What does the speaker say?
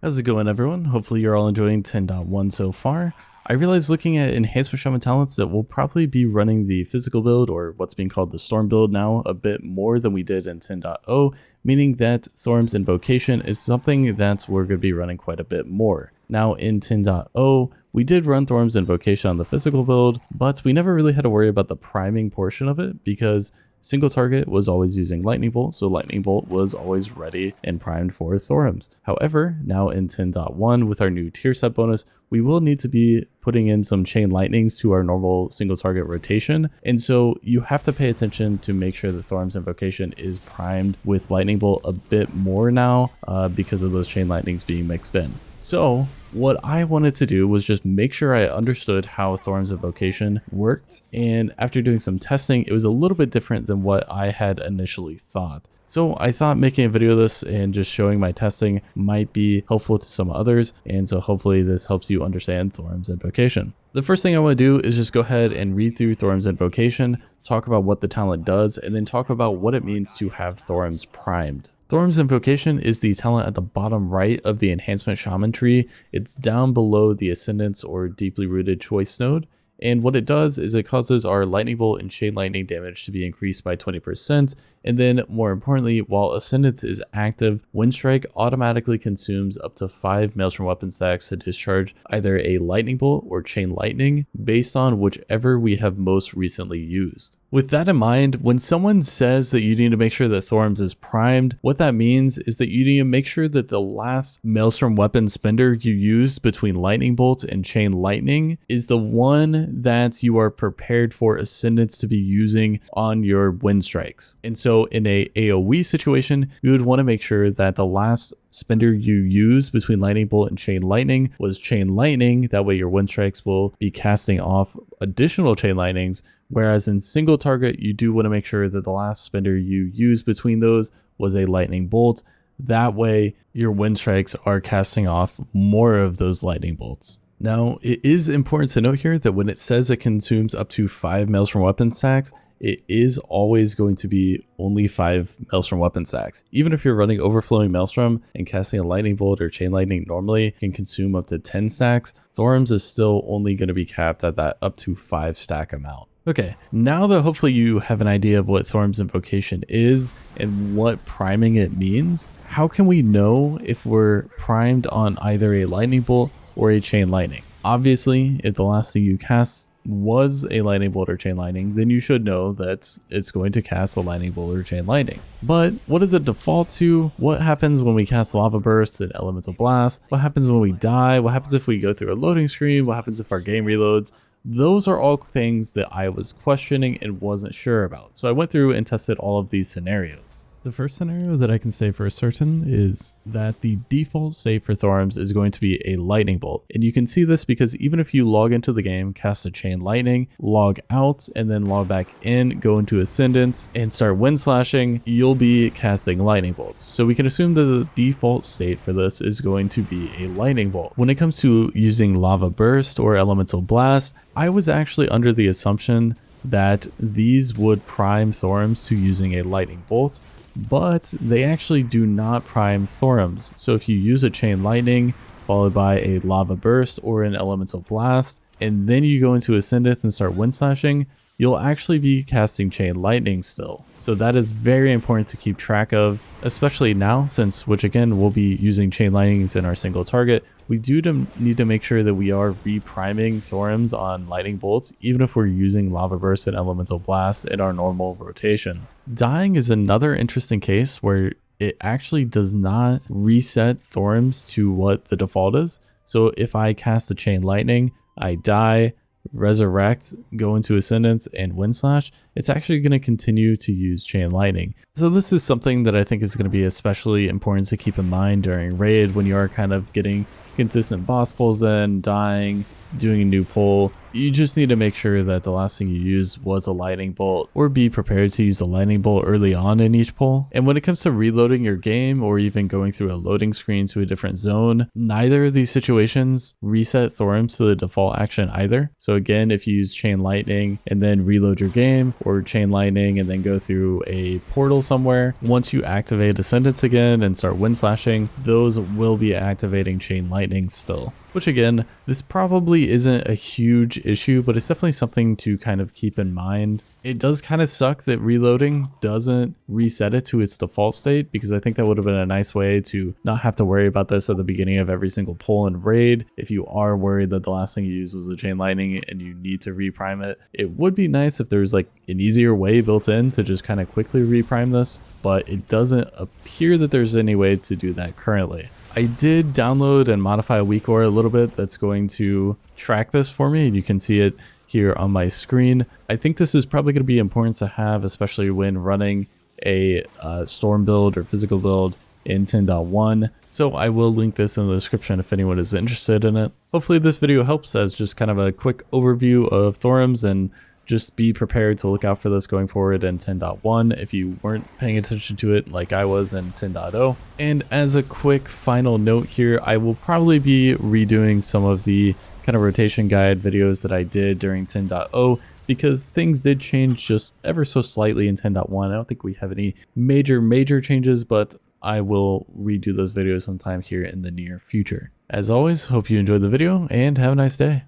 How's it going, everyone? Hopefully you're all enjoying 10.1 so far. I realized looking at Enhancement Shaman talents that we'll probably be running the physical build, or what's being called the storm build now, a bit more than we did in 10.0, meaning that Thorim's Invocation is something that we're going to be running quite a bit more. Now in 10.0, we did run Thorim's Invocation on the physical build, but we never really had to worry about the priming portion of it because single target was always using Lightning Bolt, so Lightning Bolt was always ready and primed for Thorims. However, now in 10.1 with our new tier set bonus, we will need to be putting in some chain lightnings to our normal single target rotation, and so you have to pay attention to make sure the Thorim's Invocation is primed with Lightning Bolt a bit more now because of those chain lightnings being mixed in. So what I wanted to do was just make sure I understood how Thorim's Invocation worked, and after doing some testing, it was a little bit different than what I had initially thought. So I thought making a video of this and just showing my testing might be helpful to some others, and so hopefully this helps you understand Thorim's Invocation. The first thing I want to do is just go ahead and read through Thorim's Invocation, talk about what the talent does, and then talk about what it means to have Thorims primed. Thorim's Invocation is the talent at the bottom right of the Enhancement Shaman tree. It's down below the Ascendance or Deeply Rooted Choice node. And what it does is it causes our Lightning Bolt and Chain Lightning damage to be increased by 20%. And then more importantly, while Ascendance is active, Wind Strike automatically consumes up to 5 Maelstrom weapon stacks to discharge either a Lightning Bolt or Chain Lightning based on whichever we have most recently used. With that in mind, when someone says that you need to make sure that Thorim's is primed, what that means is that you need to make sure that the last Maelstrom weapon spender you used between Lightning Bolt and Chain Lightning is the one that you are prepared for Ascendance to be using on your Wind Strikes. And so in a AoE situation, you would want to make sure that the last spender you use between Lightning Bolt and Chain Lightning was Chain Lightning. That way your Wind Strikes will be casting off additional Chain Lightnings, whereas in single target, you do want to make sure that the last spender you use between those was a Lightning Bolt. That way your Wind Strikes are casting off more of those Lightning Bolts. Now, it is important to note here that when it says it consumes up to 5 Maelstrom weapon stacks, it is always going to be only 5 Maelstrom weapon stacks. Even if you're running Overflowing Maelstrom and casting a Lightning Bolt or Chain Lightning normally can consume up to 10 stacks, Thorim's is still only going to be capped at that up to 5 stack amount. Okay, now that hopefully you have an idea of what Thorim's Invocation is and what priming it means, how can we know if we're primed on either a Lightning Bolt or a Chain Lightning? Obviously, if the last thing you cast was a Lightning Bolt or Chain Lightning, then you should know that it's going to cast a Lightning Bolt or Chain Lightning. But what does it default to? What happens when we cast Lava Burst and Elemental Blast? What happens when we die? What happens if we go through a loading screen? What happens if our game reloads? Those are all things that I was questioning and wasn't sure about. So I went through and tested all of these scenarios. The first scenario that I can say for certain is that the default state for Thorim's is going to be a Lightning Bolt. And you can see this because even if you log into the game, cast a Chain Lightning, log out, and then log back in, go into Ascendance, and start Wind Slashing, you'll be casting Lightning Bolts. So we can assume that the default state for this is going to be a Lightning Bolt. When it comes to using Lava Burst or Elemental Blast, I was actually under the assumption that these would prime Thorim's to using a Lightning Bolt, but they actually do not prime Thorim's. So if you use a Chain Lightning followed by a Lava Burst or an Elemental Blast, and then you go into Ascendance and start Wind Slashing, you'll actually be casting Chain Lightning still. So that is very important to keep track of, especially now, which again, we'll be using Chain Lightnings in our single target. We do need to make sure that we are repriming Thorim's on Lightning Bolts, even if we're using Lava Burst and Elemental Blast in our normal rotation. Dying is another interesting case where it actually does not reset Thorim's to what the default is. So if I cast a Chain Lightning, I die, resurrect, go into Ascendance, and Wind Slash, it's actually going to continue to use Chain Lightning. So this is something that I think is going to be especially important to keep in mind during raid when you are kind of getting consistent boss pulls in, dying, doing a new pull, You just need to make sure that the last thing you used was a lightning bolt, or be prepared to use a lightning bolt early on in each pull. And when it comes to reloading your game or even going through a loading screen to a different zone, neither of these situations reset Thorim to the default action either. So again, if you use Chain Lightning and then reload your game, or Chain Lightning and then go through a portal somewhere, once you activate Ascendance again and start wind slashing, those will be activating Chain Lightning still. Which again, this probably isn't a huge issue, but it's definitely something to kind of keep in mind. It does kind of suck that reloading doesn't reset it to its default state, because I think that would have been a nice way to not have to worry about this at the beginning of every single pull and raid. If you are worried that the last thing you used was a Chain Lightning and you need to reprime it, it would be nice if there's like an easier way built in to just kind of quickly reprime this, but it doesn't appear that there's any way to do that currently. I did download and modify a weak ore a little bit that's going to track this for me, and you can see it here on my screen. I think this is probably going to be important to have, especially when running a storm build or physical build in 10.1. So I will link this in the description if anyone is interested in it. Hopefully this video helps as just kind of a quick overview of Thorims, and just be prepared to look out for this going forward in 10.1 if you weren't paying attention to it like I was in 10.0. And as a quick final note here, I will probably be redoing some of the kind of rotation guide videos that I did during 10.0, because things did change just ever so slightly in 10.1. I don't think we have any major changes, but I will redo those videos sometime here in the near future. As always, hope you enjoyed the video and have a nice day.